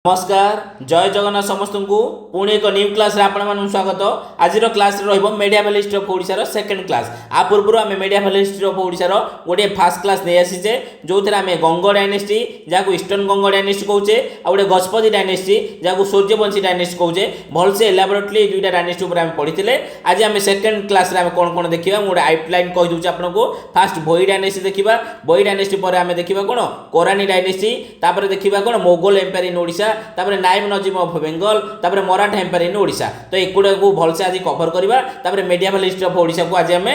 नमस्कार जय जगन्नाथ समस्त को पुणी एक न्यू क्लास आपण स्वागत। आज class medieval history of Odisha second class. आ पूर्व आम मेडिएवल हिस्ट्री ऑफ ओडिशा गोटे फास्ट क्लास नहीं आसीचे जो थे आम गंग डायनेस्टी जहाँ ईस्टर्न गंग डायनेस्टी कौचे आ गए गजपति डायनेस्टी जहाँ सूर्यवंशी डायनेस्टी कौचे भलसे एलाबोरेटली दुईटा डायनेस्टी उपर पढ़ी। आज आम सेकंड क्लास कौन कौन देखा गोटे आउटलाइन कहीदे आपको। फास्ट भोई डायनेस्टी देखा, भोई डायनेस्टी पर आम देखा कौन कोरानी डायनेस्टी, तापर देखा कौन मोगल एम्पायर इन ओडिशा, तापर नाइम नजीम ऑफ बेंगल, तापर मराठा एम्पायर इन ओडिशा। तो एगुड़ा को भलसे आज कवर करवा। तापर मेडिएवल हिस्ट्री ऑफ ओडिशा को आज आम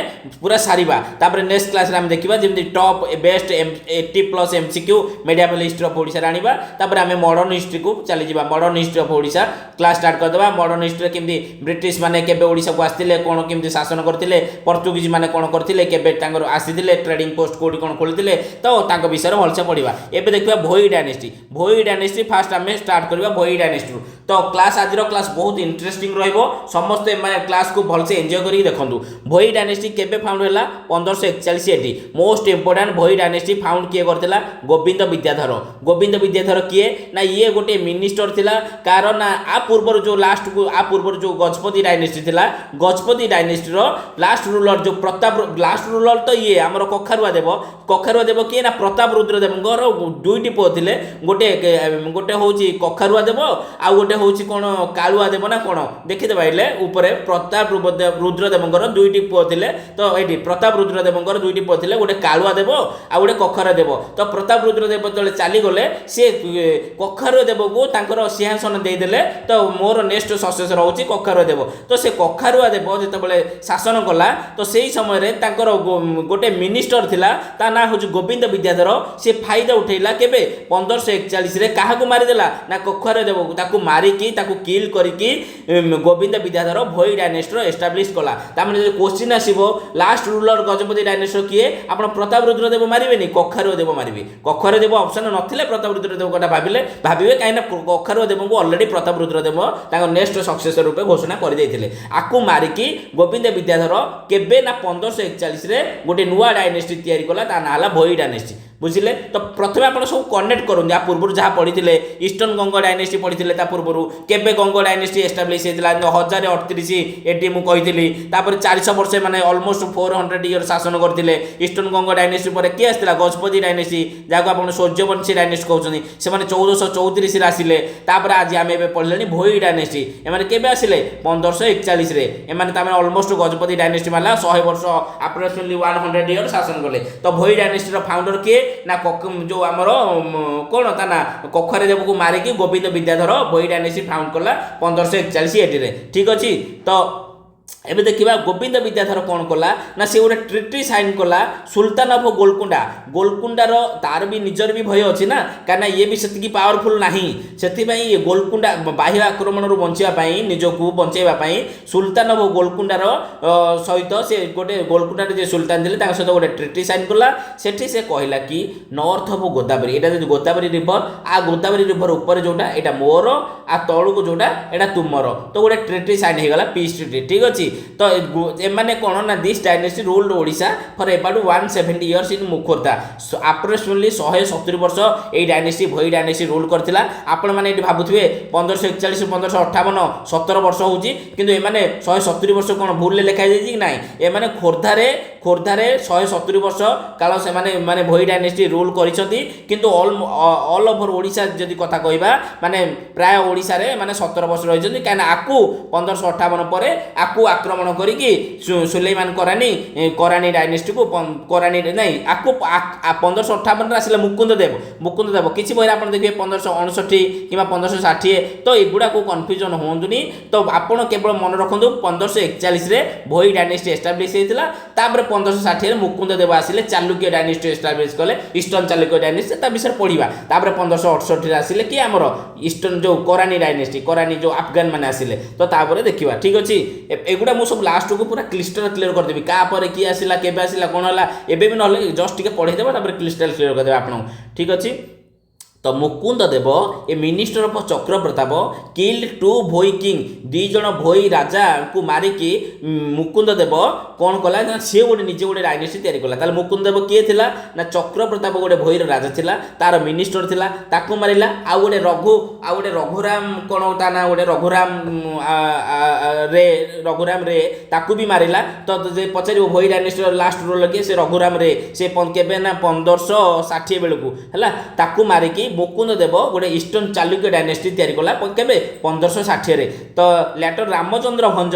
पूरा सारिबा। तापर नेक्स्ट क्लास आम देखा जमी top best 80+ MCQ medieval history of Odisha आनिबा। तापर आम मॉडर्न हिस्ट्री को चली जावा। Modern history of Odisha class start करदे। मॉडर्न हिस्ट्री केमती ब्रिटिश माने केबे ओडिशा को आस्तिले, कोन केमती शासन करथिले, पोर्तुगीज माने कोन करथिले, केबे तांगर आसीथिले, ट्रेडिंग पोस्ट कोडी कोन खोलिथिले, तो तांको विषय भलसे पढिबा। एबे देखिबा भोई डायनेस्टी। भोई डायनेस्टी फास्ट आम स्टार्ट करबा भोई डायनेस्टी। तो क्लास आज क्लास बहुत इंटरेस्टिंग रहिबो। समस्त माने क्लास को भलसे एंजॉय करी देखंतु। भोई डायनेस्टी केबे फाउंड होला 1541 AD. Most important Bhoi dynasty found किए करथिला गोविंद विद्याधर। गोविंद विद्याधर किए ना ये गोटे मिनिस्टर थिला। कारण ना आ पूर्व जो लास्ट को आ पूर्व जो गजपति डायनेस्टी थिला, गजपति डायनेस्टी रो लास्ट रूलर जो प्रताप लास्ट रूलर तो ये हमर कखारुआ देव। कखारुआ देव किए ना प्रताप रुद्र देवंगर दुईटी पुଅ थिले। गोटे गोटे होची कखारुआ देव आ गोटे होची कोन कालुआ देव ना कोन देखिते पाइले ऊपरे प्रताप रुद्र देवंगर दुईटी पुଅ थिले। तो एठी प्रताप रुद्र देवंगर दुईटी पुଅ थिले, गोटे कालुआ देव आ गोटे कखारुआ देव। तो प्रताप रुद्र देव जले चाली गले से कखारुआ देव को तांकर सिंहासन दे देले। तो मोर नेक्स्ट सक्सेसर होची कखारुआ देव। तो से कखारुआ देव जेतेबेले शासन कला तो सेही समय रे तांकर गोटे मिनिस्टर थिला, ता ना होची गोविंद विद्याधर। से फायदा उठैला केबे 1541 रे काहाकू मारि देला ना कखारुआ देव को। ताकू मारी की ताकू किल करी की गोविंद विद्याधर भोई डायनेस्टी रो एस्टैब्लिश कला। ता माने जे क्वेश्चन आसीबो लास्ट रूलर गजपति डायनेस्टी किए, आपण प्रताप रुद्र देव मारिबेनी, कखारुआ देव मारिबे। कखारुआ देव ऑप्शन नथिले, प्रताप रुद्र देव कटा भाबिबे काइना कखारुआ देव को ऑलरेडी प्रताप रुद्र देव तांको नेक्स्ट सक्सेसर रूपे घोषणा कर दैथिले। आकू मारी की गोविंद विद्याधर केबे ना 1541 रे गोटे नुआ डायनेस्टी तयारी कला, ता नाला भोई डायनेस्टी। बुझिले। तो प्रथमे आपण सब कनेक्ट करूँ। आ पूर्व जहाँ पढ़ी ईस्टर्न गंग डायनेस्टी पढ़ी पूर्व केबे गंग डायनेस्टी एस्टाब्लिश होता 1038 एडी मु कही। 400 वर्ष माने ऑलमोस्ट 400 ईयर शासन करते। ईस्टर्न गंग डायनेस्टी पर किए आसला गजपति डायनेस्टी जहाँ आप सूर्यवंशी डायनेस्टी कहते। से 1434 आसिले। आज आम ए पढ़ले भोई डायनेस्टी। एम के आसिले 1541 एम ऑलमोस्ट गजपति डायनेस्टी माला 100 वर्ष अप्रोक्सीमेटली 100 ईयर शासन कले। तो भोई डायनेस्टी फाउंडर किए ना जो आमर कौन ता ना कखारुआ देव को मारिकी गोविंद विद्याधर भोई डायनेस्टी फाउंड कला 1541 एडी। ठीक अच्छी। तो एबे देखिबा गोविंद विद्याधर कौन कला ना से गोटे ट्रिटी साइन कला सुल्तान ऑफ गोलकुंडा। गोलकुंडार तार भी निजर भी भय अच्छी ना, कहीं ये भी सेतिकी पावरफुल नहीं। से गोलकुंडा बाह्य आक्रमण बचाई निजक बचाई सुल्तान ऑफ गोलकुंडार सहित से गोटे गोलकुंडार जे सुल्तान थे सहित गोटे ट्रिटी साइन कला। सेठी से कहला कि नॉर्थ ऑफ गोदावरी एटा जो गोदावरी रिवर आ गोदावरी रिवर ऊपर जोटा एटा मोर आ तळु जोटा एटा तुमर। तो गोटे ट्रिटी साइन हो गला पीस ट्रिटी। ठीक अच्छी। तो एमाने कौन ना this dynasty ruled Odisha for about 170 years in Khordha. Approximately 170 वर्ष ये डायनेस्टी भोई डायनेस्टी रूल करथिला। आपण माने एठी भाबुथिबे 1541 1558 17 वर्ष होउची, किंतु एमाने 170 वर्ष कोन भूल लेखा जाइछि कि नाही। एमाने खोर्धारे 170 वर्ष काल से माने भोई डायनेस्टी रूल करिसथि। किंतु ऑल ओवर ओडिशा जदि कथा कहबा माने प्राय ओडिशा रे माने 17 वर्ष रहिसथि। काना आकु 1558 परे आकु आक्रमण करिकी सुलेमान करानी डायनेस्टी को करानी नहीं आकु 1558 आसिले मुकुंद देव किसी बहिरा आप देखिए 1559 कि 1560। तो एगुड़ा को कन्फ्यूजन होंतुनी। तो आपण केवल मन रखु 1541 रे भोई डायनेस्टी एस्टाब्लिश होता। 1560 मुकुंद देव आसिले चालुक्य डायनेस्टी एस्टाब्लिश कले ईस्टर्न चालुक्य डायनेस्टी ता विषय पढ़ा। 1568 आसिले कि आमर ईस्टर्न जो करानी डायनेस्टी करानी जो अफगान मैंने आसिले। तो तापर देखिबा। ठीक अच्छी। एगुड़ा मुझे सब लास्ट को पूरा क्लिस्टर क्लियर करदेवी क्या किए आसला केबे आसला कौन है एबे भी ना जस्ट टिके पढ़ेदेव क्लिस्टर क्लियर करदेवे आपको। ठीक अच्छी। तो Mukund Dev a minister of Chakra Pratap killed two Bhoi king दी जन भोई राजा को मारिकी मुकुंद देव कौन कला ना सी गोटे निजे गोटे डायनेस्टी तैयारी कला ताले मुकुंद देव किए थिला ना चक्र प्रताप गोटे भोईर राजा थिला तार मिनिस्टर थिला ताकू मारिला आ गोटे रघुराम कौन ता ना गोटे रघुराम रे ताकू भी मारिला तो जे पचार भोई डायनेस्टी लास्ट रूलर किए से रघुराम रे से केबे ना 1560 बेलू है ताकू मारिकी मुकुंद देव गोटे ईस्टर्न चालुक्य डायनेस्टी तैयारी कला केबे 1560 रे तो लेटर रामचंद्र भंज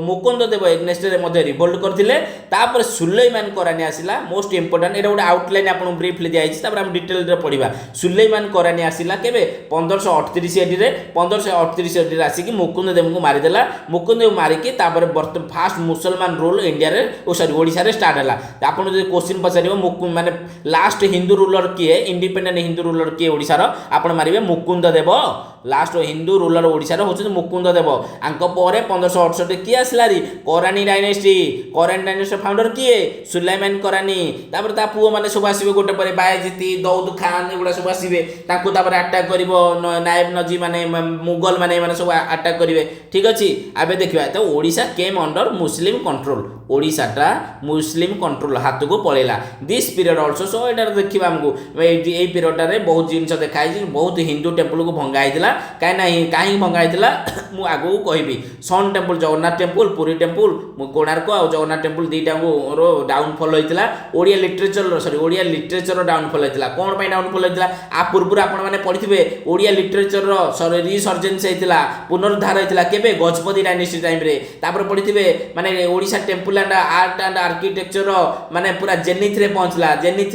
मुकुंद देव एग्नेस्ट रे मध्ये रिवोल्ट करथिले तापर सुलेमान करानी आसिला मोस्ट इंपोर्टेंट एटा गोटे आउटलाइन आपन ब्रीफली दिया आइछि तापर हम डिटेल रे पढिबा सुलेमान करानी आसिला केबे 1538 एडी रे 1538 एडी रे आसी कि मुकुंद देव को मारि देला मुकुंद देव मारि कि तापर फास्ट मुसलमान रूल इंडिया रे ओ सॉरी ओडिसा रे स्टार्ट हला आपन जे क्वेश्चन पचारिबो मुकुंद माने लास्ट हिंदू रूलर किए इंडिपेंडेंट हिंदू रूलर किए ओडिसा रो आपण मारिबे मुकुंद देव लास्ट हिंदू रूलर ओडिसा रो होछ मुकुंद देव आंक परे 1568 किए आसला री करानी डायनेस्टी फाउंडर किए सुलेमान करानी तापर ता पुओ माने सब आसीबे गोटे परे बायजीती दौद खान एगुडा सब आसीबे ताकू तापर अटैक करिवो नायब नजी माने मुगल माने माने सब अटैक करिवे ठीक अछि आबे देखिबा तो Odisha came under Muslim control ओडिसाटा मुस्लिम कंट्रोल हाथ को पळेला दिस पीरियड आल्सो सो एटा देखिबा हमको ए पीरियड रे बहुत जिंस देखाई बहुत हिंदू टेम्पल को भंगा आइतिला काहे भंगा आइतिला मु आगो कहबी sun temple Jagannath temple Puri temple Konark आ जगन्नाथ टेम्पल दीटा रो डाउनफॉल होइतिला ओडिया लिटरेचर डाउनफॉल होइतिला कोन पय डाउनफॉल होइतिला आ पूर्व आपण माने पढिथिबे ओडिया लिटरेचर रो रिसर्जेंस होइतिला पुनरुद्धार होइतिला केबे गजपति डायनेस्टी टाइम रे तापर पढिथिबे माने Odisha temple and art and architecture माने पूरा जेनिथ रे पहुंचला जेनिथ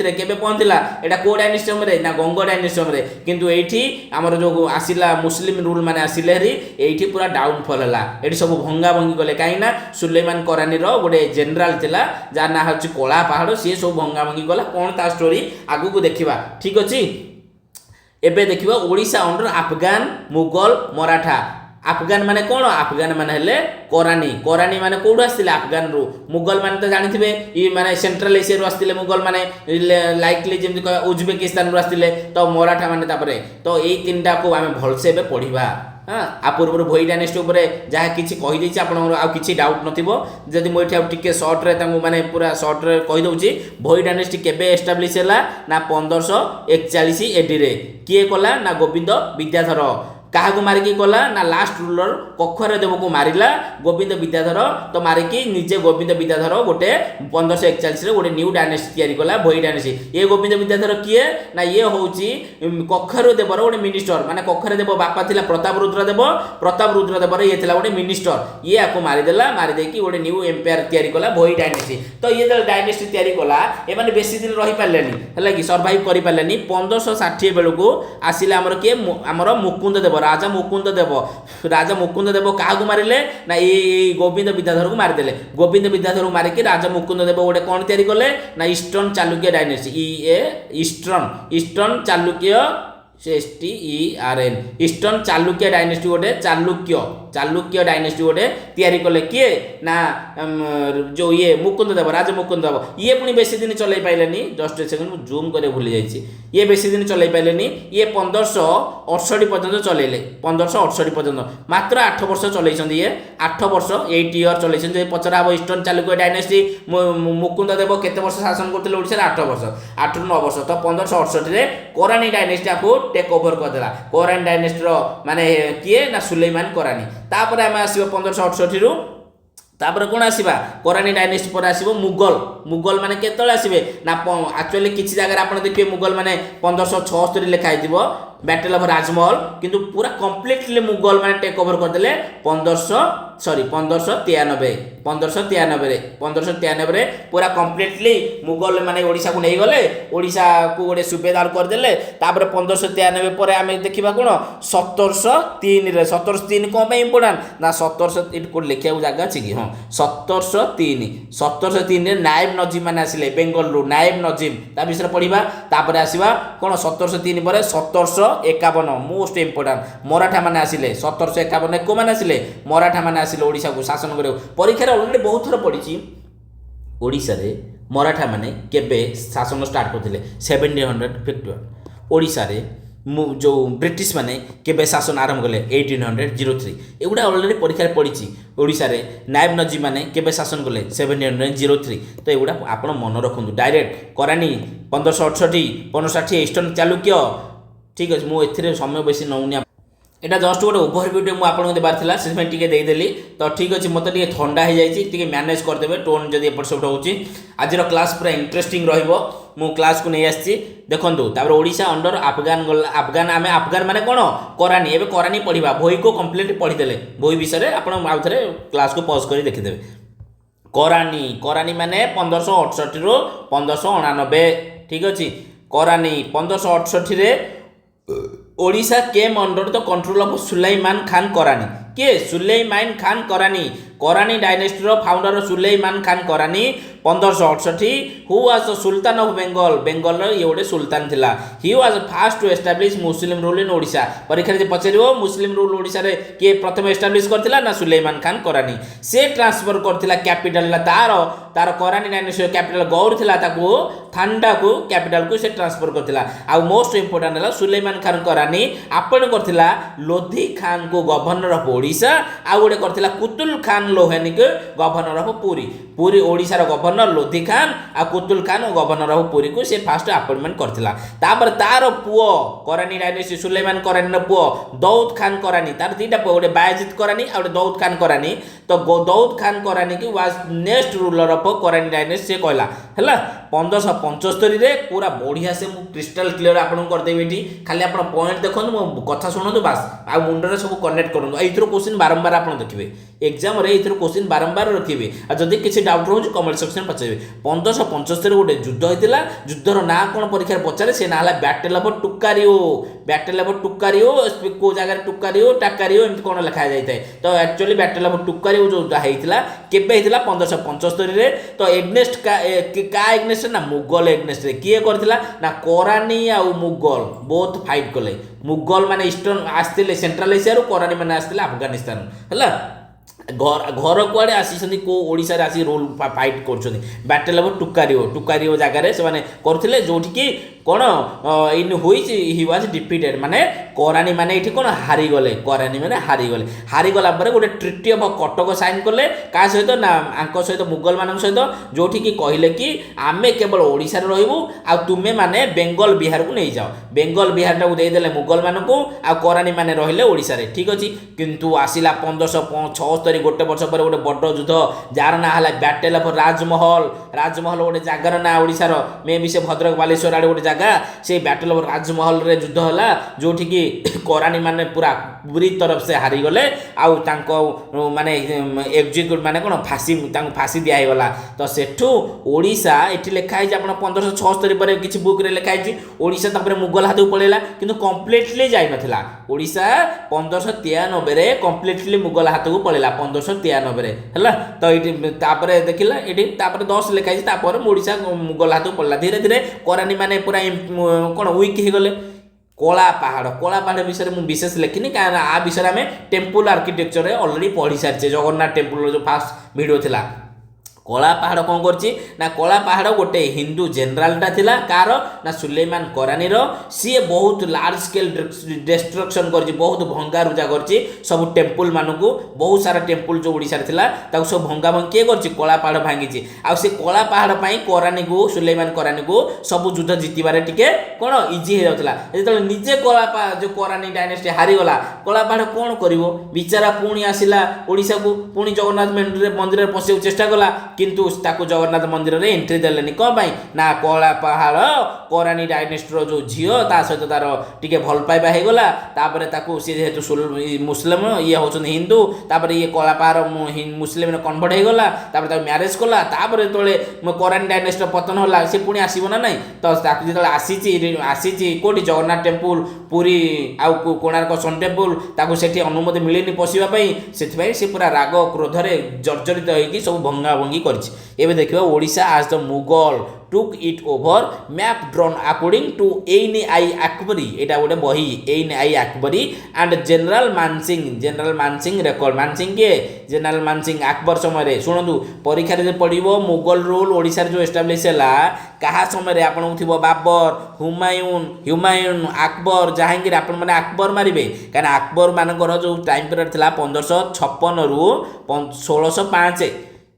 रे केबे पहुंचला एटा को डायनेस्टी रे ना गंग डायनेस्टी रे किंतु एठी हमर जो आसिला मुस्लिम रूल माने आसिले हरी एठी पूरा डाउनफॉल हला एठी सब भंगा भंगी गले काईना सुलेमान करानी रो गोटे जनरल थिला जा ना हची कोला पहाड़ सी सब भंगा भंगी गला कोन ता स्टोरी आगु को देखिबा ठीक अछि एबे देखिबा ओडिसा अंडर अफगान मुगल मराठा अफगान माने कौन अफगान माने हेले करानी माने कोड आस्तिले अफगान रो मुगल माने तो जानिथिबे ई माने सेंट्रल एशिया रो आस्तिले मुगल माने लाइकली जेमति उज्बेकिस्तान रो आस्तिले तो मराठा माने तापरे तो एई तीनटा को आमे भलसे बे पढिबा हाँ आ पूर्व भोई डायनेस्टी उपरे जहाँ किसी कहीदे आपण आउ किसी डाउट नथिबो जदि मो एठी टिके शॉर्ट रे तांगु माने पूरा शॉर्ट रे कहि दउची भोई डायनेस्टी केबे एस्टाब्लिश हैला ना 1541 एडी रे किए कला ना गोविंद विद्याधर क्या मारिकी गला ना लास्ट रूलर कखर देव को मारिला गोविंद विद्याधर तो मारिकी निजे गोविंद विद्याधर गोटे 1541 गोटे न्यू डायनेस्टी तैयारी कला भोई डायनेस्टी ये गोविंद विद्याधर किए ना ये होची कखर देवर गोटे मिनिस्टर माने कखर देव बापा थिला प्रताप रुद्र देवर ये थिला गोटे मिनिस्टर ये आपको मारिदेला मारिदे कि गोटे न्यू एम्पायर तैयारी कला भोई डायनेस्टी तो ये जब डायनेस्टी तैयारी कला ए माने बेसी दिन रही पारलेनी हला कि सर्वाइव करि पारलेनी 1560 बेलू आसिले हमर के हमर मुकुंद देव राजा मुकुंद देव क्या मारे ना ये गोविंद विद्याधर को मारिदे गोविंद विद्याधर को मारिकी राजा मुकुंद देव गोटे कौन तैयारी कले ना eastern Chalukya dynasty eastern Chalukya STERN eastern Chalukya dynasty गोटे चालुक्य डायनेस्टी गोटे तैयारी कले किए ना जो ये मुकुंद देव राजा मुकुंद देव ये पुणी बेसी दिन चलै पाइलेनी जस्ट सेकंड जूम करे भूली जाइए ये बेसी दिन चलै पाइलेनी ये 1568 पर्यंत चलैले 1568 पर्यंत मात्र 8 वर्ष चलैछन ये 8 वर्ष 8 इयर चलैछन जे पचरा अब ईस्टर्न चालुक्य डायनेस्टी मुकुंद देव केते वर्ष शासन करथिले ओडिसा 8 वर्ष 8 9 वर्ष तो 1568 रे करानी डायनेस्टी को टेक ओवर करदेला करानी डायनेस्टी रो माने किए ना सुलेमान करानी तापर आम आसो 1568 रु तापर कौन आसवा करानी डायनेस्टी पर आसो मुगल माने केतले आसबे ना एक्चुअली किसी जगह आप देखिए मुगल माने 1576 लिखाई बैटल ऑफ राजमहल किंतु पूरा कंप्लीटली मुगल माने टेक ओवर करदेले 1593 रे पूरा कंप्लीटली मुगल माने ओडिसा को नहीं गले ओडिसा को गोटे सुबेदार करदेले तापर 1593 पर आम देखा कौन 1703 रे 1703 कौन इंपोर्टाट ना 1700 को लिखा जगह अच्छी कि हाँ 1703 रे नायब नजीम मैंने आसिले बेंगल रु नायब नजीम ता विषय पढ़ा तापर आसवा कौन 1703 पर 1751 मोस्ट इंपोर्टाट मराठा मैंने आसिले 1751 को मैंने आसिले मराठा मैंने आसिले ओडिसा को शासन कर परीक्षा अलरेडी बहुत थर पड़ी ओडिसा रे मराठा माने केबे शासन स्टार्ट करथिले 1751 ओडिशा रे जो ब्रिटिश माने केबे शासन आरंभ कले 1803 एगुड़ा ऑलरेडी परीक्षा पड़ी ओडिशा रे नायब नजीब माने केबे शासन कले 1703 तो एगुड़ा आपण मन रखु डायरेक्ट करानी 1568 1560 ईस्टर्न चालुक्य ठीक अच्छे मुझे समय बेसी नौनी एटा जस्ट गोटे ओभरव्यू मुझे आपको देवार था से टी देदेली तो ठीक अच्छे मत ठंडा हो जाए मैनेज करदे टोन जब एपट सेपट हो आज क्लास पूरा इंटरेस्टिंग रु क्लास को नहीं आसी देखूँ ओडिशा अंडर अफगान गला अफगान आम अफगान माने कौन करानी एवं करानी पढ़ा बही को कम्प्लीट पढ़ीदे बही विषय आप क्लास को पज कर देखीदे करानी करानी माने 1568 रु 1599 ठीक अच्छे Karrani 1568 Odisha came under the control of Sulaiman Khan Karrani के सुलेमान खान करानी करानी डायनेस्टी रो founder Sulaiman Khan Karrani 1568 who was the sultan of Bengal Bengal ये गोटे सुल्तान थिला he was first to establish Muslim rule in Odisha परीक्षा रे पचारिबो मुस्लिम रूल ओडिशा रे के प्रथम एस्टाब्लिश करथिला ना सुलेमान खान करानी से ट्रांसफर करथिला कैपिटल ला तार करानी डायनेस्टी कैपिटल गौर थिला ताको थांडा को कैपिटल को से ट्रांसफर करथिला आ मोस्ट इंपोर्टेंट है सुलेमान खान करानी आपण करथिला लोधी खान को गवर्नर ऑफ ओडिशा आ गोटे करथिला कुतुल खान लोहानी के गवर्नर ऑफ पुरी पुरी ओडिशा रो गवर्नर लोधी खान आ कुतुल खान गवर्नर ऑफ पुरी को से फास्ट अपॉइंटमेंट करथिला तापर तार पुओ करानी डायनेस्टी सुलेमान करानी रो पुओ दाऊद खान करानी तार दीटा पुओ गोटे बायजीत करानी आ गोटे दाऊद खान करानी तो दाऊद खान करानी की वाज नेक्स्ट रूलर ऑफ करानी डायनेस्टी से कहला हैला 1575 रे पूरा बढ़िया से मु क्रिस्टल क्लियर आपन कर देबे एठी खाली आपन पॉइंट देखन मो कथा सुननु बस आ मुंडर सब कनेक्ट करनु एथरो क्वेश्चन बारंबार आपन देखिबे एग्जाम रे एथरो क्वेश्चन बारंबार रखिबे आ जदी किछि डाउट रहउ कमेंट सेक्शन पचाइबे 1575 गोटे युद्ध होइतिला युद्धर ना कोन परीक्षा पचारे से ना हला बैटल ऑफ टुकारियो को जगह टुकारियो टाकारियो एमति कोन लिखा जाइतै तो एक्चुअली बैटल ऑफ टुकारियो जो हेइतिला केबे हेइतिला 1575 रे तो एग्नेस्ट का एग्नेस्ट ना मुगल एग्नेस्ट रे किए करथिला ना करानी आ मुगल बोथ फाइट कले मुगल माने ईस्टर्न आस्तिले सेंट्रल एशिया रो करानी माने आस्तिले अफगानिस्तान हला घर कुआड़े आसी को ओडिशा रे आसी रोल फाइट कर बैटल ऑफ टुकारियो जगह से माने करथिले जोठी कि कोन in which he was defeated माने करानी माने एठी कोन हारी गले करानी माने हारी गला परे गोटे ट्रिटी ऑफ कटक साइन करले का सहित ना आंको सहित मुगल मानक सहित जोठी कि कहिले कि आमे केवल ओडिशा रे रहिबु आ तुमे माने बेंगल बिहार को नहीं जाओ बेंगल बिहार टा दे देले मुगल मानक आ करानी माने रहिले ओडिशा रे ठीक अछि किंतु आसिला 1576 गोटे वर्ष पर गोटे बड़ युद्ध जार ना हला बैटल ऑफ राजमहल गोटे जगार ना ओडिशा रो मे भी से भद्रक बालेश्वर आड़े गोटे जगह से बैटल ऑफ राजमहल रे युद्ध हला जोठी कि करानी माने पूरा पूरी तरफ से हारी गले आउ तांको माने एग्जीक्यूट माने कोन फांसी दिया गला तो सेठू ओडिशा एठी लिखा है आपण 1576 पर किछि बुक रे लिखा है ओडिशा तापर मुगल हाथ पळेला किंतु कंप्लीटली जाई नथिला ओडिशा 1593 रे कंप्लीटली मुगल हाथ को पळेला 1593 रे हला तो एठी तापर देखिला एठी तापर 10 लिखा है तापर ओडिशा मुगल हाथ पळला धीरे धीरे करानी माने पूरा कोन वीक हे गले कोला पहाड़ विषय में विशेष लिखिनी क्या आ विषय में टेम्पल आर्किटेक्चर ऑलरेडी पढ़ी सारी जगन्नाथ टेम्पल जो फास्ट वीडियो थिला कोला पहाड़ कौन करछि ना कोला पहाड़ गोटे हिंदू जेनरालटा थिला कार ना सुलेमान करानी रो सी बहुत लार्ज स्केल डिस्ट्रक्शन करछि बहुत भंगा रुजा करछि सब टेम्पल मानकू बहुत सारा टेम्पल जो ओडिसा रे थिला ताको सब भंगा के करछि कोला पहाड़ भांगिछि आ से कोला पहाड़ पई करानी को सुलेमान करानी को सब युद्ध जितिबारे टिके कोन इजी हे जाउतला जेतले निजे कोला जो करानी डायनेस्टी हारी गला कोला पहाड़ कोन करिवो बिचारा पुणी आसिला ओडिसा को पुणी जगन्नाथ मंदिर रे पसियो चेष्टा कला किंतु ताको जगन्नाथ मंदिर रे एंट्री देलेनी कौन पाई ना कोला पहाड़ करानी डायनेस्टी रो जो झियो ता सहित तार टिके भल पाइबा हे गला तापरे ताको से जेहेतु मुस्लिम ये होछन हिंदू तापरे ये कोला पहाड़ मुस्लिम ने कन्वर्ट हे गला तापरे ताको मैरिज कला तापरे तोले करानी डायनेस्टी पतन होला से पुणी आसीबो ना नहीं तो ताको जेतले आसीची कोठी जगन्नाथ टेम्पल पुरी आ कोणार्क सन टेम्पल ताको सेठी अनुमति मिलेनी पसिबा पई सेथि पई से पूरा राग क्रोध रे जर्जरित होई कि सब भंगा भंगी କରିଛି। ଏବେ ଦେଖିବା ଓଡ଼ିଶା ଆଜ୍ ଦ Mughal took it over map drawn according to Ain I Akbari এটা ଗୋଟେ ବହି Ain I Akbari and General Mansingh record Mansingh କିଏ General Mansingh আকবর ସମୟରେ ଶୁଣନ୍ତୁ ପରୀକ୍ଷାରେ ଯେ ପଡ଼ିବ ମୁଗଲ ରୁଲ ଓଡ଼ିଶାରେ ଯେଉଁ ଏଷ୍ଟାବ୍ଲିଶ ହେଲା କାହା ସମୟରେ ଆପଣଙ୍କୁ ଥିବ ବାବର ହୁମାୟୁନ আকবର ଜାହାଙ୍ଗୀର ଆପଣମାନେ আকবର ମାରିବେ କାରଣ আকবର ମାନଙ୍କର ଯେଉଁ ଟାଇମ୍ ପିରିୟଡ଼ ଥିଲା 1556 ରୁ 1605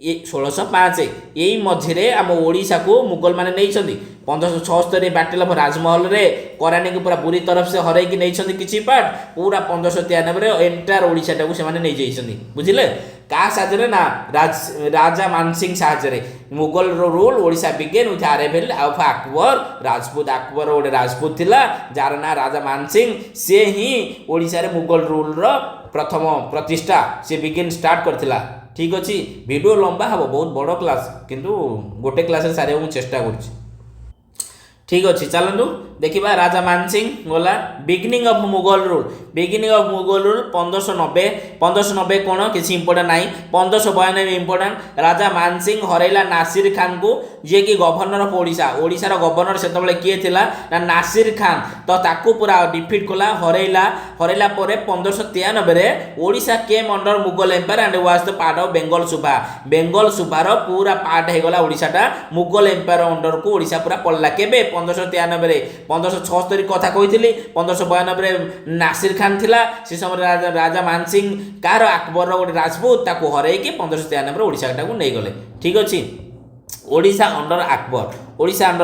1605 यही मझे आम ओडिशा को मुगल मैंने नहीं 1576 बैटल ऑफ राजमहल रे करानी को पूरा बुरी तरफ से हरैकी नहीं किसी पार्ट पूरा 1593 एंटायर ओडिशा टाक से नहीं जाइछन्ती बुझिले का साजरे ना राजा मानसिंह साजरे Mughal rule Odisha began with arrival of Akbar Akbar गोटे राजपूत थिला जार ना राजा मानसिंह से ही ओडिशा रे मुगल रूल रो प्रथम प्रतिष्ठा से बिगिन स्टार्ट करथिला। ठीक अच्छे वीडियो लंबा हम बहुत बड़ क्लास किंतु गोटे क्लास सारे चेष्टा कर। ठीक अच्छे चलतु देखा राजा मानसिंह गला बिगिनिंग ऑफ मुगल रूल 1590 कौन किसी इंपोर्टेंट ना 1592 इंपोर्टेंट राजा मानसिंह हरैला नासिर खान को जी कि गवर्नर ऑफ ओडिशार गवर्नर से किए थिला ना नासिर खान तो ताकू पूरा डिफिट कला हरैला पर 1593 Odisha came under Mughal empire and was the part of Bengal सुबार पूरा पार्ट हो गला ओडिशाटा मुगल एम्पायर अंडर को ओडिशा पूरा पड़ला केबे 1593 1576 कथा कही 1592 नासिर खान थिला से समय राजा मानसिंह कार अकबर गोटे राजपूत ताको हरैकी 1593 ओडिशा टाको नहीं गले। ठीक अच्छे ओडिशा अंडर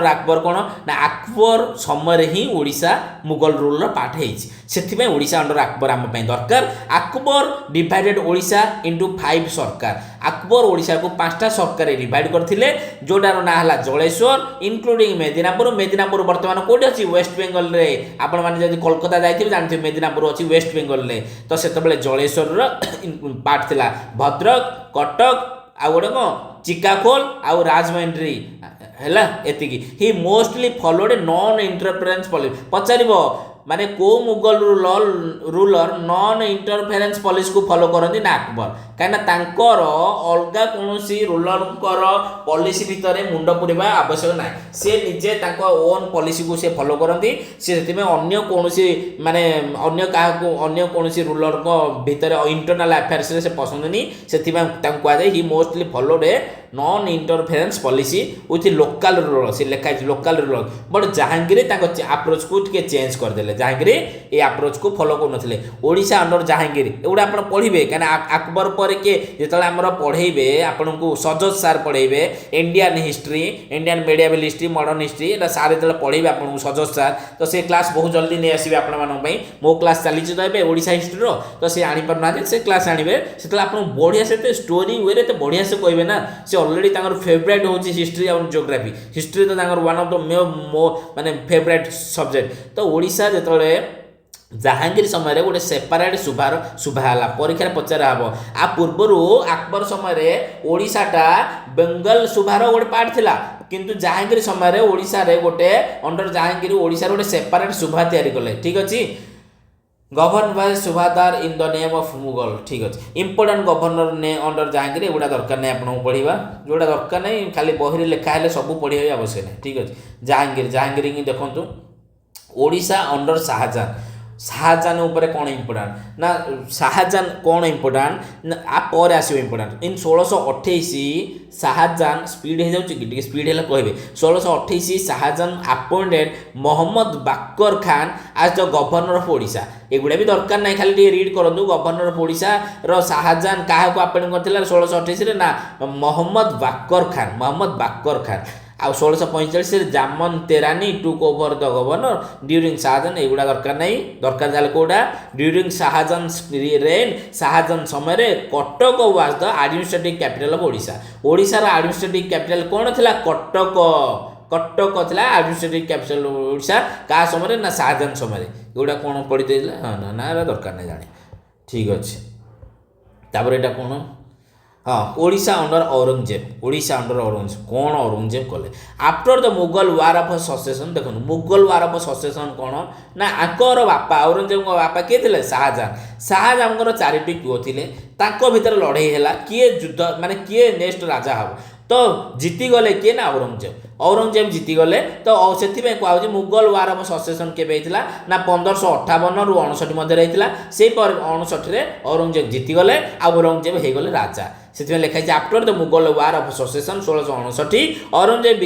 अकबर कौन ना अकबर समय ही ओडिशा मुगल रूल पार्ट है ओडिशा अंडर अकबर आम दरकार। अकबर डिवाइडेड ओडिशा इंटू 5 सरकार अकबर ओडिशा को 5टा सरकार डिवाइड करथिले जोडार ना हला जलेश्वर इंक्लूडिंग मेदिनापुर बर्तमान कोठी अछि वेस्ट बेंगल रे आपण माने जदि कोलकाता जाइथिबे जानथिबे मेदिनापुर अछि वेस्ट बेंगल रे तो सेतबेले जलेश्वर रो पार्ट थिला भद्रक कटक आ गोटे कौन चिकाखोल आउ राजमंड्री है एतिकी he mostly followed non interference policy पचार माने को Mughal ruler non interference policy को फॉलो करती ना अकबर कहीं अलग कौन रूलर पॉलिसी भितर मुंड पुरवा आवश्यक ना सी निजे ओन पॉलिसी को सी फॉलो करती अन्य कौन माने अन्य कौन रूलर भितर इंटरनल अफेयर्स से पसंद नहीं से कहुए he mostly followed a non interference policy with local ruler से लिखाई local ruler but Jahangir approach को चेंज करदे जहांगीर ये अप्रोच को फॉलो करते ओडिशा अंडर जहांगीर एगुड़ा आप पढ़े कहीं अकबर पर किए जो आम पढ़े आपन को सजज सार पढ़े Indian history Indian medieval history modern history एटा सार जो पढ़े आपको सजज सार तो से क्लास बहुत जल्दी नहीं आसवे आपण मो क्लास चली तो ए ओडिशा हिस्ट्री तो सी आनीपार ना से क्लास आने से आप बढ़िया से स्टोरी वे तो बढ़िया से कहे ना से ऑलरेडी फेवरेट हूँ हिस्ट्री और जियोग्राफी हिस्ट्री तो वन ऑफ द मो माने फेवरेट सब्जेक्ट तो ओडिशा जो जहांगीर समय गोटे सेपरेट सुभाला परीक्षा पचारा हम आ पूर्वर अकबर समय ओडिशाटा बेंगल सुभार गोटे पार्ट थिला किंतु जहांगीर समय ओडिशा रे गोटे अंडर जहांगीर ओडिशा गोटे सेपरेट सुभा तैयारी कले। ठीक अच्छे govern by subahdar in the name of Mughal. ठीक अच्छे इंपोर्टेंट गवर्नर ने अंडर जहांगीर एगुड़ा दरकार नहीं आपको पढ़ा जोड़ा दरकार नहीं खाली बही लिखा है सब पढ़ा आवश्यक नहीं। ठीक अच्छे जहांगीर ही देखो ओडिशा अंडर शाहजहान उपर कौन इंपोर्टाट ना शाहजहान कौन इंपोर्टाट ना आप आसो इंपोर्टाट इन 1628 शाहजहान स्पीड हो जाए स्पीड है कहे 1628 शाहजहान अपॉइंटेड मोहम्मद बाकर खान आज द गवर्नर ऑफ ओडिशा एगुड़ा भी दरकार ना खाली रीड करूँ गवर्नर ऑफ ओडिशा रो शाहजहान क्या अपॉइंट करथिला 1628 ना मोहम्मद बाकर खान आ 1645 जामन तेरानी took over the governor during Shahjahan एगुड़ा दरकार नहीं दरकार जाले कोडा ड्यूरिंग शाहजहान रेन शाहजहान समय Cuttack was the administrative capital of Odisha रा एडमिनिस्ट्रेटिव कैपिटल कौन थिला कटक थिला एडमिनिस्ट्रेटिव कैपिटल ओडिशा का समय ना शाहजहान समय एगुड़ा कौन पढ़ी देला हां ना दरकार नहीं जाने। ठीक अच्छे तापर एटा कौन हाँ ओडिशा अंडर औरंगजेब कौन औरंगजेब कले after the Mughal war of succession देखो मुगल वार ऑफ सक्सेशन कौन ना आंकर बापा औरंगजेब बापा किए थे शाहजहान 4टी पुओ थे भीतर लड़ाई है किए युद्ध माने किए नेक्स्ट राजा हम तो जीतीगले किए ना औरंगजेब जीतीगले तो से कहुच्छे मुगल वार अफ सक्सेसन केवे ना 1558 रु 59 मध्य रही से 59 औरंगजेब जीतीगले औरंगजेब हो गले राजा से लिखाई after the Mughal war of succession 1659 Aurangzeb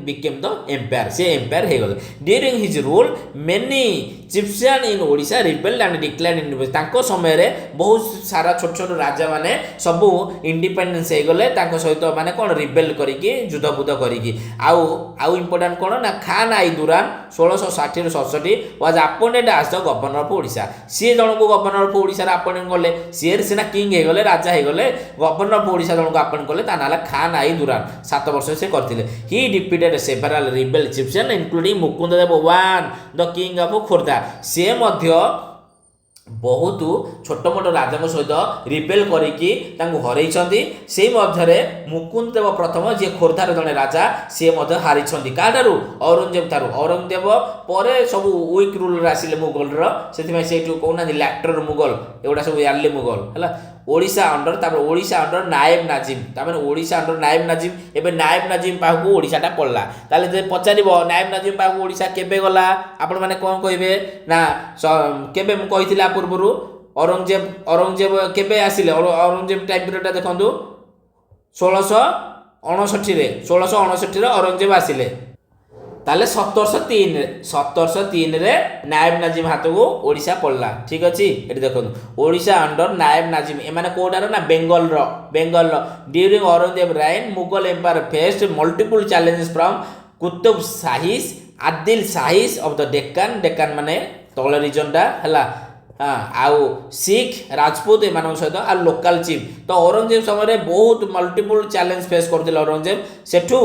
became the empire से एम्पायर हो गले during his rule many chieftains in Odisha rebelled and declared independence समय रे बहुत सारा छोट छोट राजा माने सबू इंडिपेंडेंस हो गले सहित माने कौन रिबेल करिकी युद्ध बुद्ध करिकी आउ इंपोर्टेंट कौन ना खान आई दुरान 1660 67 was appointed as the governor of Odisha सी जन को गवर्नर ऑफ ओडिशा अपॉइंट कले सी सीना किंग हो गले राजा हो गले गवर्नर ऑफ ओडिशा जन को अपॉइंट कले ता नाला खान आई दुरान 7 वर्ष से करथिले he defeated several rebel chiefs including Mukund Dev one the king of Khordha से मध्य बहुत छोट मोट राजा सहित रिबेल करिकी हरई से मध्य मुकुंद देव प्रथम जी खोर्धार जड़े राजा सी हारी क्या औरंगजेब ठार औरंगजेब पर सब वीक रूल आसिले मुगल से कहना लैक्टर मुगल एगुड़ा सब यार्ली मुगल है ओडिशा अंडर ओडिशा अंडर नायब नाजिम तार ओडिशा अंडर नायब नाजिम एवं नायब नाजिम पाखक ओडिशाटा पड़ला ताले पचार नायब नाजिम पाखक ओडिशा केबे गला आपण मैंने कौन कहे ना केबे मु कही पूर्व औरंगजेब केबे आसिले औरंगजेब टाइम पीरियड देखो 1659 औरंगजेब आसिले ताले 1703 रे नायब नाजिम हाथ को ओडिशा पड़ला ठीक अच्छे ये देखो ओडिशा अंडर नायब नाजिम एमाने कोडार ना Bengal during Aurangzeb reign Mughal empire faced multiple challenges from Qutb Shahis Adil Shahis of the Deccan माने तल रीजनटा है आउ सिख राजपूत एम सहित आ लोकल चीफ तो औरंगजेब समय बहुत मल्टीपल चैलेंज फेस करते औरंगजेब सेठू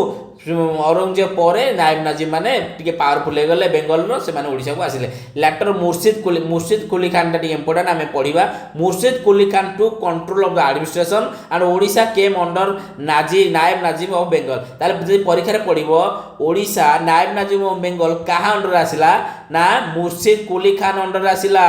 औरंगजेब पर नायब नाजिम माने टिके पावरफुल हो गले बेंगल से माने ओडिशा को आसिले लेटर मुर्शिद कुली खान टा इंपोर्टेंट आम पढ़ा Murshid Quli Khan to control of the administration and Odisha came under नायब नाजिम ऑफ बेंगल ताले परीक्षा पड़ो ओडिशा नायब नाजिम ऑफ बेंगल कहा अंडर आसिला ना मुर्शिद कुली खान अंडर आसिला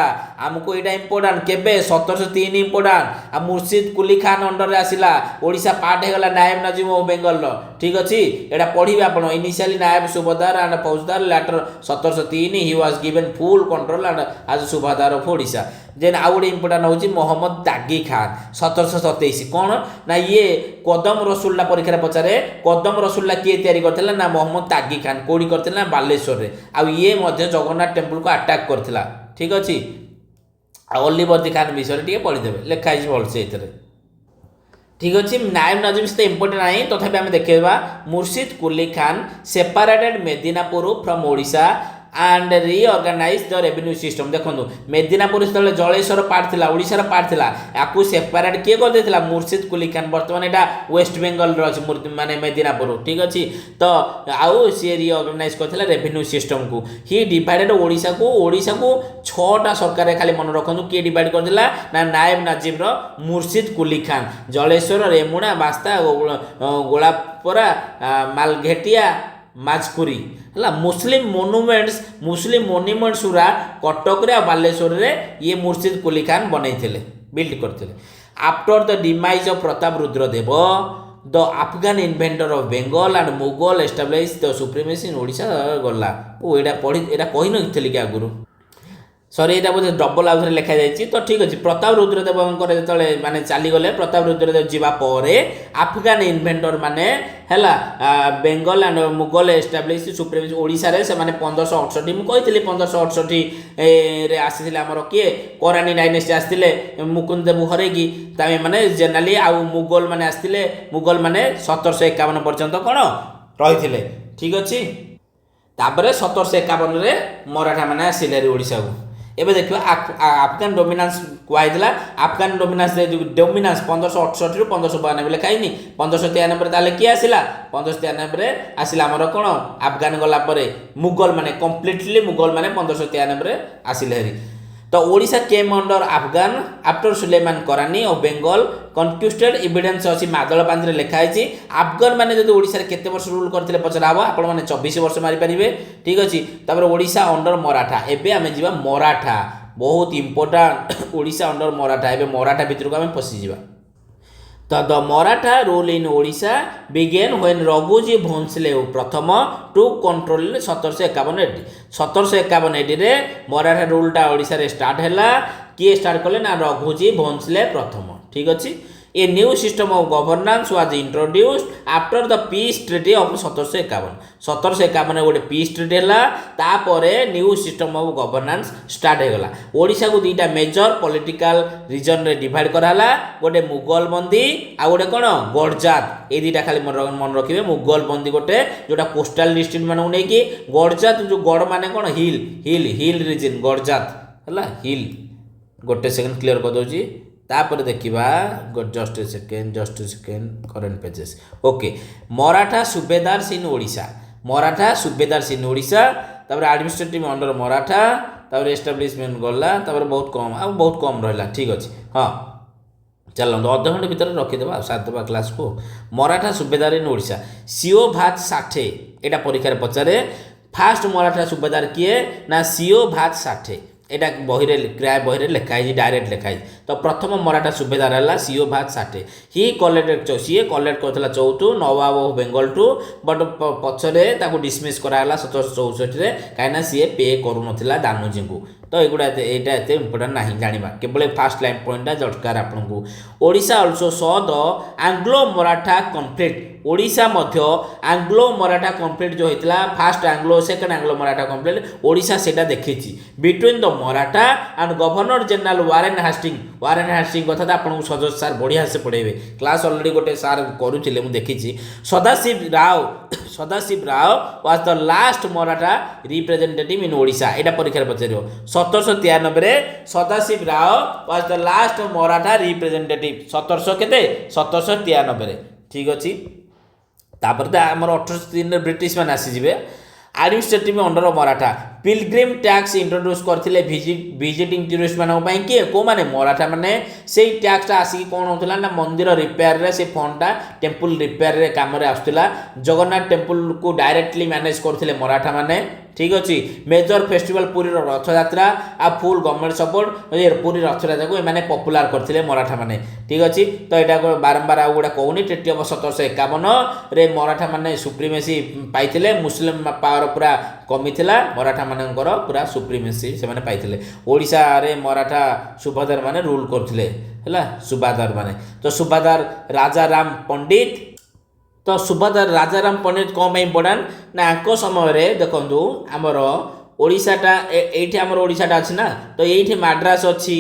आमको यहाँ इंपोर्टाट केबे 1703 इंपोर्टाट आ मुर्शिद कुली खान अंडर आसिला ओडिशा पार्ट हो गला नायब नाजिम ऑफ बेंगल ठीक अच्छे एटा पढ़िबे आपण initially naib subedar and faujdar later 1703 he was given full control and as subedar of Odisha जेन आउ गोटे इंपोर्टाट हूँ मोहम्मद दागी खान 1727 कौन ना ये कदम रसुल्ला परीक्षा पचारे कदम रसुल्ला किए तैयारी करथिला ना मोहम्मद दागी खान कोड़ी करथिला ना बालेश्वर रे आ ये मध्य जगन्नाथ टेम्पल को अटैक करथिला ठीक अच्छे अलीवर्दी खान विषय टे पढ़ीदेवे लिखाई भलसे ठीक अच्छे नायब नाजिम से इंपोर्टेंट नहीं तथापि आम देखा Murshid Quli Khan separated Midnapore from Odisha and reorganise the revenue system देखो मेदिनापुर जो जलेश्वर पार्ट थी ओडिशार पार्ट थी आपको सेपरेट किए कर मुर्शिद कुली खान बर्तमान यहाँ वेस्ट बेंगल माने मेदिनापुर ठीक अच्छे तो आउ सी रिअर्गानाइज करथिला रेवेन्यू सिस्टम को ही डिवाइडेड ओडिशा को 6टा सरकार खाली मन रखु किए डिवाइड करथिला ना नायब नाजिम मुर्शिद कुली खान जलेश्वर रेमुणा बास्ता गोलापरा मालघेटिया माजकुरी है मुस्लिम मोन्यूमेंट्स गुरा कटक रे बालेश्वर रे ये मुर्शिद कुली खान बनई बिल्ड करते after the demise of Pratap Rudradeva the Afghan invader of Bengal and Mughal establish the supremacy in Odisha गला ओ एटा पढ़ी एटा कहि नथिली कि आगुरु सॉरी यहाँ बोधे डबल आउे लिखा जाए तो ठीक अच्छे प्रताप रुद्रदेव जो माने चलीगले प्रताप रुद्रदेव जावापर अफगान इन्वेंटर माने है Bengal and Mughal establish supremacy Odisha रे से माने 1568 मुझे 1568 आसी आमर किए करानी डायनेस्टी आसते मुकुंद देव हरैकी माने जेनराली आउ मुगल माने आसते मुगल माने 1751 पर्यंत कौन रही ठीक अच्छे तापर 1751 मराठा मैंने आसिले ओडिशा को एबे देखिए अफगान डोमिनान्स कहला अफगान डोमिनान्स 1568 रु 1592 लिखाई 1593 ताले किए आसिला 1593 आसिला आमर कौन अफगान गलापर मुगल माने कम्प्लीटली मुगल माने 1593 आसिले हरी तो Odisha came under Afghan after Sulaiman Karrani of Bengal कन्क्यूस्टेड evidence अच्छी मादल पांच लिखाई अफगान मैंने जो ओडिशा केते वर्ष रूल करते पचरा हम आपण मैंने 24 वर्ष मारिपारे ठीक अच्छे तापर ओडिशा अंडर मराठा एबे आमे जीवा मराठा बहुत इंपोर्टाट ओडिशा अंडर मराठा एबे मराठा भितर को आमे पशिजा तो the Maratha rule in Odisha began when Raghuji Bhonsle प्रथम टू कंट्रोल 1751 एडी 1751 एडी रे मराठा रूलटा ओडिशा रे स्टार्ट हैला किए स्टार्ट कले ना रघुजी भोंसले प्रथम ठीक अछि a new system of governance was introduced after the peace treaty of 1751 गोटे पीस ट्रीटी है तापरे new system of governance start हो गला ओडिशा को दुईटा मेजर पॉलिटिकल रीजन रे डिवाइड कराला गोटे मुगल बंदी आ गोटे कोन गड़जात ए दुईटा खाली मन रखिबे मुगल बंदी गोटे जोटा कोस्टल डिस्ट्रिक्ट मानू नै कि गड़जात जो गड़ माने कोन हिल हिल हिल रीजन गड़जात हला हिल गोटे सेकंड क्लियर कर दोजी तापर देखिबा just second current pages okay Maratha subedar in Odisha Maratha subedar in Odisha तापर एडमिनिस्ट्रेटिव अंडर मराठा तापर एस्टाब्लिशमेंट गला तापर बहुत कम रहला ठीक अछि हां चलो अध घंटे भीतर रखिदेबा साथ देबा क्लास को मराठा सुबेदार इन ओडिशा सीओ भात साठे एटा परीक्षा रे पचारे फास्ट मराठा सुबेदार किए ना सीओ भात साठे एटा बहिरे क्राय बहिरे लिखाई डायरेक्ट लिखाई तो प्रथम मराठा सुबेदार है सीओ भात साठे ही कलेक्ट सी कलेक्ट करता चौथु नवाब ऑफ बेंगल टू बट पछरे ताको डिसमिस कराला 1764 कहीं सी पे करूनथिला दानुजी को तो एगुड़ा एटा एते इंपोर्टेंट नहीं जानिबा केवल फास्ट लाइन पॉइंट दरकार आपको Odisha also saw the Anglo Maratha conflict Odisha मध्य एंग्लो मराठा कॉन्फ्लिक्ट जो होता first Anglo second Anglo Maratha conflict Odisha सेटा देखिछि between the Maratha and governor general Warren Hastings कथा आपको सजोज सार बढ़िया से पढ़ेबे क्लास ऑलरेडी गोटे सार करूथिले मु देखिछि Sadashiv Rao was the last Maratha representative in Odisha एटा परीक्षा पचारियो 1793 रे Sadashiv Rao was the last Maratha representative 1793 रे ठीक अछि तापर त हमर 1803 रे ब्रिटिश मान आसी जिवे administrative under Maratha pilgrim tax introduce करथिले विजिटिंग टूरिस्ट मानक पई के को माने मराठा माने सेही टैक्स आसी कोन होतला ना मंदिर रिपेयर रे से फंडा टेंपल रिपेयर रे काम रे आस्तला जगन्नाथ टेंपल को डायरेक्टली मैनेज करथिले मराठा माने ठीक अच्छी मेजर फेस्टिवल पुरी रथ यात्रा आ फुल गवर्नमेंट सपोर्ट पुरी रथ यात्रा को मैंने पपुलार करथिले मराठा माने ठीक अच्छी तो यहाँ बारंबार आउ गोटा कहूनी ट्रिटी ऑफ 1751 रे मराठा माने सुप्रीमेसी पाइथिले मुस्लिम पावर पूरा कमी थिला मराठा मानकर पूरा सुप्रीमेसी से माने पाइथिले ओडिशा रे मराठा सुबादार माने रूल करथिले हैला सुबादार माने तो सुबादार राजा राम पंडित तो सुबादार राजाराम पंडित कौन इम्पोर्टाट ना समय रे देखंतु आमर ओडिशाटा एठी आमर ओडिशाटा अछि ना तो एठी मद्रास अछि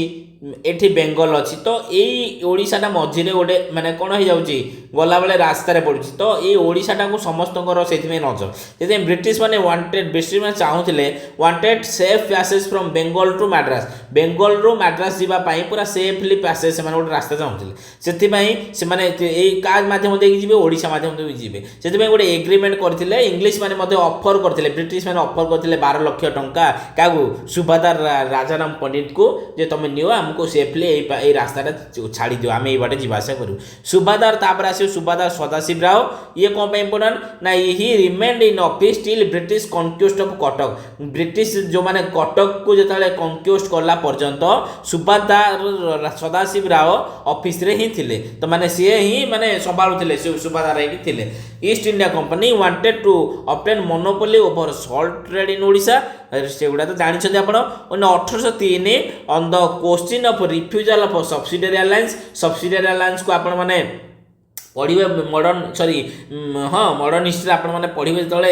एठी बेंगल अच्छी तो यही ओडिशाटा मझिरे गोटे माने कौन हो जाउची गला बेले रास्ता रे पड़ुची तो ये ओडिशाटा को समस्तकर सेथिमे नजर सेति ब्रिटिश माने वांटेड ब्रिटिश माने चाहुथिले wanted safe passage from Bengal to Madras Bengal रो मद्रास जीवा पई पूरा सेफली पैसेज से माने गोटे रास्ता चाहुथिले सेति पई से माने एई काज माध्यम दे जिवे ओडिशा माध्यम दे जिवे सेति पई गोटे एग्रीमेंट करथिले इंग्लिश माने मध्ये ऑफर करथिले ब्रिटिश माने ऑफर करथिले 12 लाख टंका कागु सुबादार राजाराम पंडित को जे तमे नियो हमको सेफली ए रास्ता छाड़ी दियो आम ये बाटे जीवासा करूँ सुबादार तापर आसो सुबादार सदाशिव राव ये कौन इम्पोर्टाट ना he remained in office till British conquest of Cuttack British जो माने कटक को जिते कनक्यूस्ट कला पर्यंत सुबादार सदाशिव राव ऑफिस रे ही थिले तो माने सी ही माने संभालुथिले सुबादार ही थिले East India Company wanted to obtain monopoly over salt trade in Odisha से गुड़ा तो जानते आप 1803 on the question of refusal of subsidiary alliance को आपण माने पढ़े मॉडर्न सॉरी हाँ मॉडर्न हिस्ट्री आपण मैंने पढ़े जो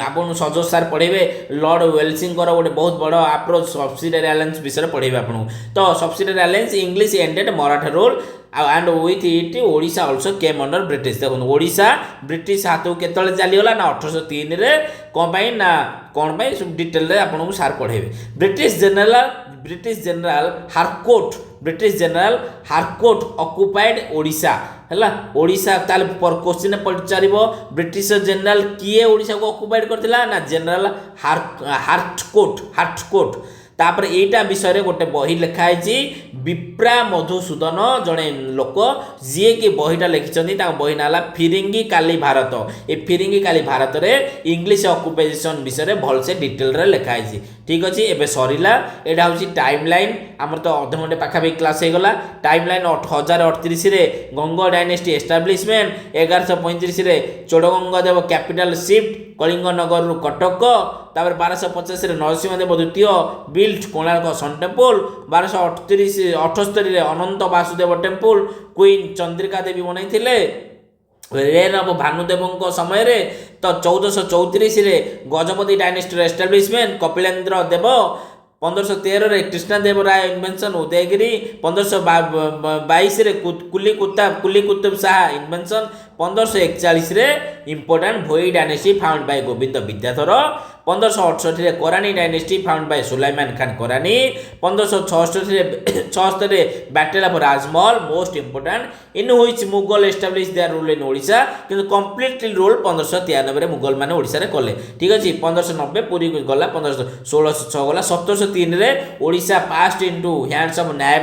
आपन सजोज सार पढ़े लॉर्ड वेल्सिंगर गोटे बहुत बड़ अप्रोच सब्सिडियरी अलायंस विषय पढ़े आपको तो subsidiary alliance English ended Maratha rule and with it Odisha also came under British देखो ओडिशा ब्रिटिश हाथ को केतले चलीगला ना 1803 रे कौन ना कौन सब डिटेल रे आपन को सार पढ़ेबे British general Harcourt occupied Odisha हैला ओडिशा ताल पर क्वेश्चन पचारिबो ब्रिटिश जनरल किए ओडिशा को ऑक्युपाइड करथिला ना जनरल हार्टकोट तापर एटा विषय रे गोटे बही लिखा है विप्रा मधुसूदन जड़े लोक जी कि बहीटा लिखिं बही ना फिरिंगी काली भारत ये फिरिंगी काली भारत रे इंग्लिश ऑक्युपेशन विषय रे भल से डिटेल रे लिखा है ठीक अच्छे एवं सरला यहाँ हूँ टाइम लाइन आमर तो अध घंटे पाखापाखि क्लास हो गला time line 1038 Ganga dynasty establishment 1135 Chodaganga Deva capital shift Kalinga Nagar रु कटक तापर 1250 नरसिंहदेव द्वितीय built Konark sun temple 1278 Anant Vasudev temple queen Chandrika Devi बनई रेन ऑफ भानुदेव समय रे तो 1434 Gajapati dynasty establishment Kapilendra Deva 1513 Krishnadeva Raya invasion Udayagiri 1522 Quli Qutub Shah invasion 1541 important Bhoi dynasty found by Govind Vidyadhar 1568 Karrani dynasty found bye Sulaiman Khan Karrani 1566 battle of Rajmahal most important in which Mughal establish their rule in Odisha किंतु completely rule 1593 Mughal माने ओडिशा रे कले ठीक अछि 1590 पूरी गला 1606 गला 1703 रे Odisha past into hands of नायब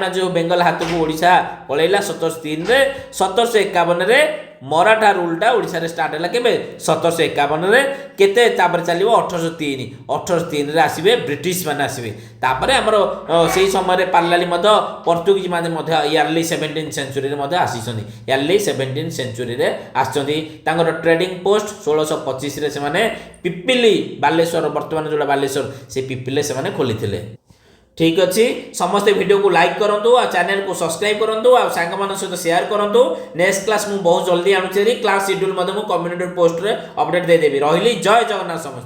नजीब बेंगल हाथ को ओडिशा पळैला 1703 रे 1751 रे मराठा रूलटा ओडिशा रे स्टार्ट हैला केबे 1751 रे केते तापर चलिबो 1803 रे आसीबे ब्रिटिश माने आसीबे तापर हमर सेही समय रे पार्लाली मध पोर्तुगीज माने मध इयरली 17th सेंचुरी रे मध आसीसनी इयरली 17th सेंचुरी रे आछथि तांगर ट्रेडिंग पोस्ट 1625 रे से माने पिपिली बालेश्वर वर्तमान जोडा बालेश्वर से पिपिले से माने खोलिथिले ठीक अच्छे समस्ते वीडियो को लाइक करूँ और चैनल को सब्सक्राइब करूँ और सांग मान सहित शेयर करूँ नेक्स्ट क्लास मुझे बहुत जल्दी आणुची क्लास शेड्यूल कम्युनिटी पोस्ट रे अपडेट देदेवी रही जय जगन्नाथ समस्त।